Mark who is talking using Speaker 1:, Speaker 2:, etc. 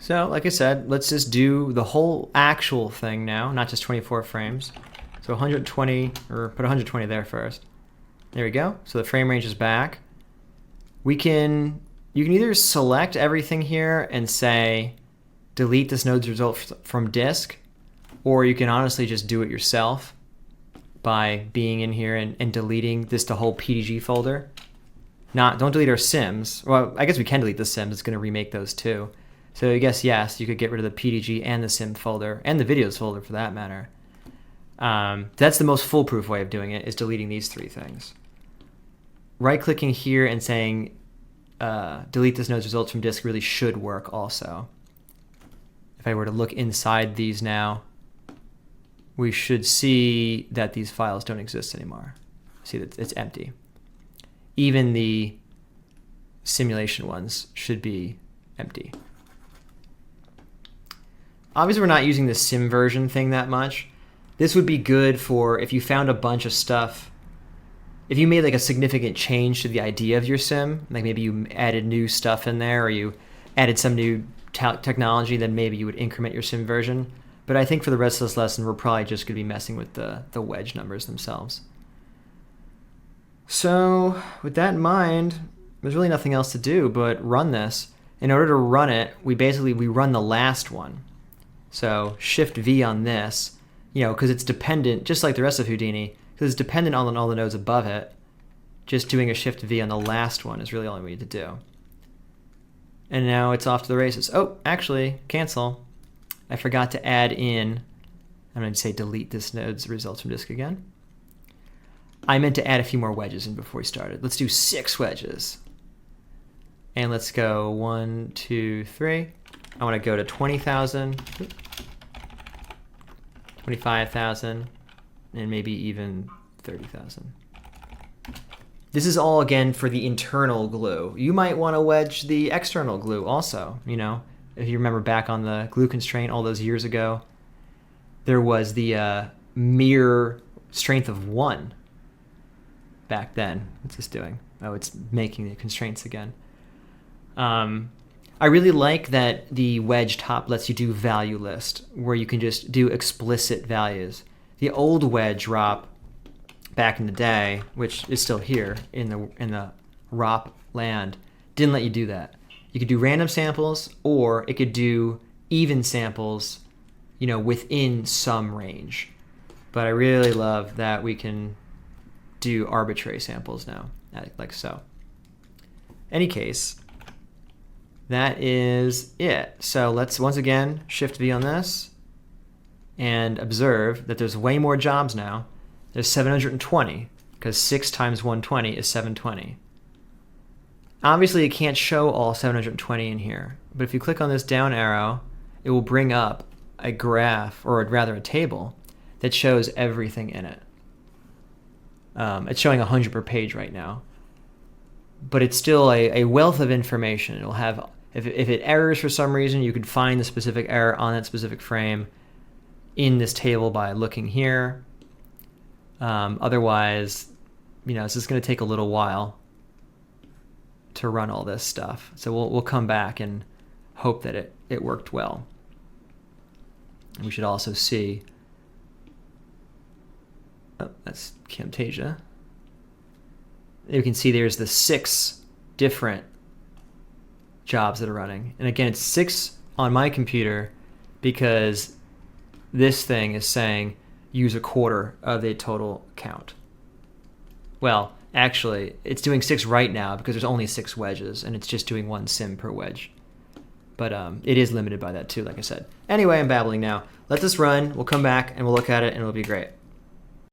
Speaker 1: So like I said, let's just do the whole actual thing now, not just 24 frames. So 120, or put 120 there first. There we go. So the frame range is back. You can either select everything here and say, delete this node's result from disk, or you can honestly just do it yourself by being in here and deleting the whole PDG folder. Don't delete our sims. Well, I guess we can delete the sims. It's going to remake those too. So I guess, yes, you could get rid of the PDG and the sim folder, and the videos folder for that matter. That's the most foolproof way of doing it, is deleting these three things. Right-clicking here and saying delete this node's results from disk really should work also. If I were to look inside these now, we should see that these files don't exist anymore. See that it's empty. Even the simulation ones should be empty. Obviously, we're not using the sim version thing that much. This would be good for if you found a bunch of stuff. If you made like a significant change to the idea of your sim, like maybe you added new stuff in there, or you added some new technology, then maybe you would increment your sim version. But I think for the rest of this lesson, we're probably just going to be messing with the wedge numbers themselves. So with that in mind, there's really nothing else to do but run this. In order to run it, we run the last one. So Shift V on this, because it's dependent, just like the rest of Houdini, because it's dependent on all the nodes above it. Just doing a Shift V on the last one is really all we need to do. And now it's off to the races. Oh, actually, cancel. I forgot to add in, I'm going to say delete this node's results from disk again. I meant to add a few more wedges in before we started. Let's do 6 wedges. And let's go 1, 2, 3. I want to go to 20,000, 25,000, and maybe even 30,000. This is all, again, for the internal glue. You might want to wedge the external glue also. If you remember back on the glue constraint all those years ago, there was the mere strength of 1 back then. What's this doing? Oh, it's making the constraints again. I really like that the wedge top lets you do value list, where you can just do explicit values. The old wedge ROP back in the day, which is still here in the ROP land, didn't let you do that. You could do random samples, or it could do even samples, within some range. But I really love that we can do arbitrary samples now, like so. Any case, that is it. So let's once again Shift V on this and observe that there's way more jobs now. There's 720, because 6 times 120 is 720. Obviously, it can't show all 720 in here, but if you click on this down arrow, it will bring up a graph, or rather a table, that shows everything in it. It's showing 100 per page right now, but it's still a wealth of information. It'll have, if it errors for some reason, you could find the specific error on that specific frame in this table by looking here. Otherwise, it's just going to take a little while to run all this stuff. So we'll come back and hope that it worked well. And we should also see, oh, that's Camtasia. You can see there's the 6 different jobs that are running. And again, it's 6 on my computer because this thing is saying use a quarter of the total count. Well, actually, it's doing 6 right now because there's only 6 wedges, and it's just doing 1 sim per wedge. But it is limited by that too, like I said. Anyway, I'm babbling now. Let this run. We'll come back and we'll look at it, and it'll be great.